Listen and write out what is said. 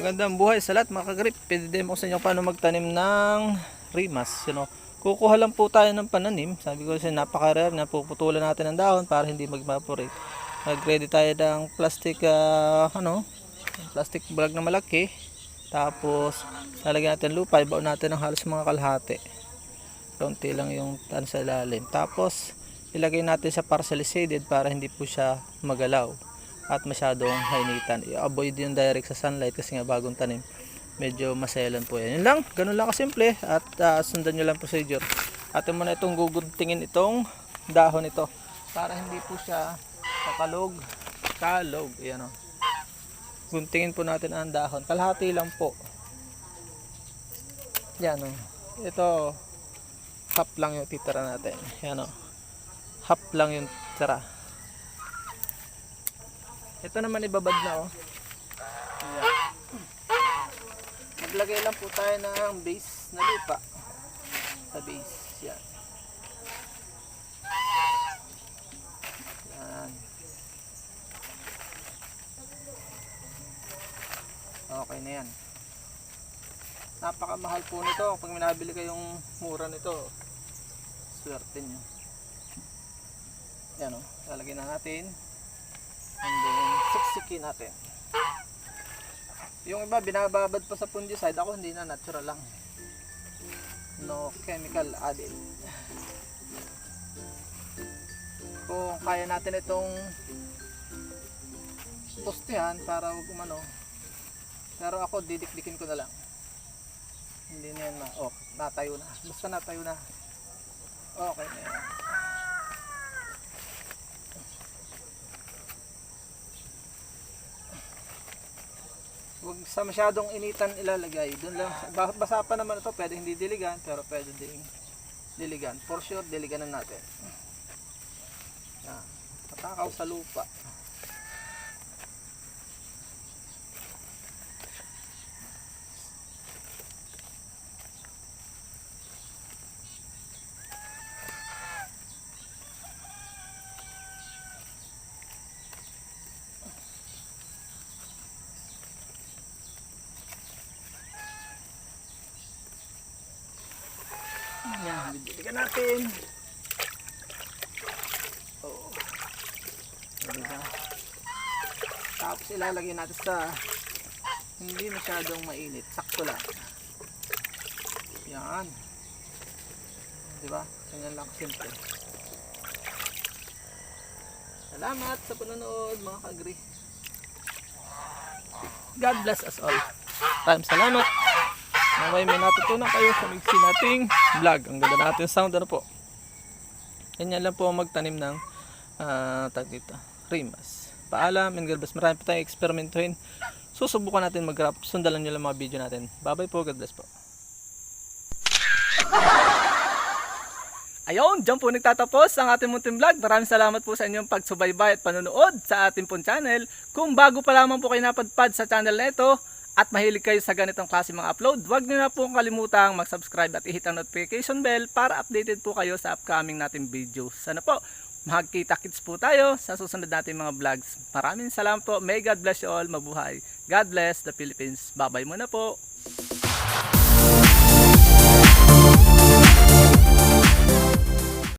Magandang buhay sa lahat mga kagrip. Pwede ko sa inyo paano magtanim ng rimas. Kukuha lang po tayo ng pananim. Sabi ko kasi napaka-rare na puputulan natin ang dahon para hindi mag-evaporate. Mag-ready tayo ng plastic plastic bag na malaki. Tapos lalagyan natin lupa, ibaon natin ng halos mga kalahati. Konti lang yung sa ilalim. Tapos ilagay natin sa partially shaded para hindi po siya magalaw at masyadong hainitan. I-avoid yung direct sa sunlight kasi nga bagong tanim. Medyo maselan po yan. Yun lang, ganun lang kasimple. At sundan nyo lang procedure. Atin muna itong guguntingin itong dahon ito para hindi po siya kalog. Ayan o. Guntingin po natin ang dahon. Kalahati lang po. Yan o. Ito, half lang yung titira natin. Yan o. Half lang yung tira. Ito naman ibabad na oh. Ayan. Maglagay lang po tayo ng base na lupa. Sa base. Yan. Yan. Okay na yan. Napakamahal po nito. Pag minabili kayong mura nito, swerte nyo. Yan o. Lalagyan na natin. And then siksikin natin. Yung iba binababad pa sa fungicide, ako hindi na, natural lang. No chemical added. Kung kaya natin itong postehan para huwag umano. Pero ako didikdikin ko na lang. Hindi na yan natayo na. Basta natayo na. Okay na yan. Huwag sa masyadong initan ilalagay. Doon lang, basa pa naman ito, pwede hindi diligan, pero pwede ding diligan. For sure, diliganan natin. Yan. Patakaw sa lupa. Yan, diligan natin. Oh. Diba? Tapos ilalagay natin sa hindi masyadong mainit, sakto lang. Yan. Diba? Ganyan lang simple. Salamat sa panonood mga kagri. God bless us all. Maraming salamat. Naway may natutunan kayo sa mixi nating vlog. Ang ganda natin sound po. Ganyan lang po magtanim ng rimas. Paalam and God bless. Marami pa tayong eksperimentuhin. Susubukan natin mag-graph. Sundan nyo lang mga video natin. Bye bye po. God bless po. Ayun, dyan po nagtatapos ang ating munting vlog. Maraming salamat po sa inyong pagsubaybay at panonood sa ating pong channel. Kung bago pa lamang po kayo napadpad sa channel na ito, at mahilig kayo sa ganitong klase mga upload, huwag nyo na po kalimutang mag-subscribe at i-hit ang notification bell para updated po kayo sa upcoming nating videos. Sana po, magkita-kits po tayo sa susunod nating mga vlogs. Maraming salamat po. May God bless you all. Mabuhay. God bless the Philippines. Bye-bye muna po.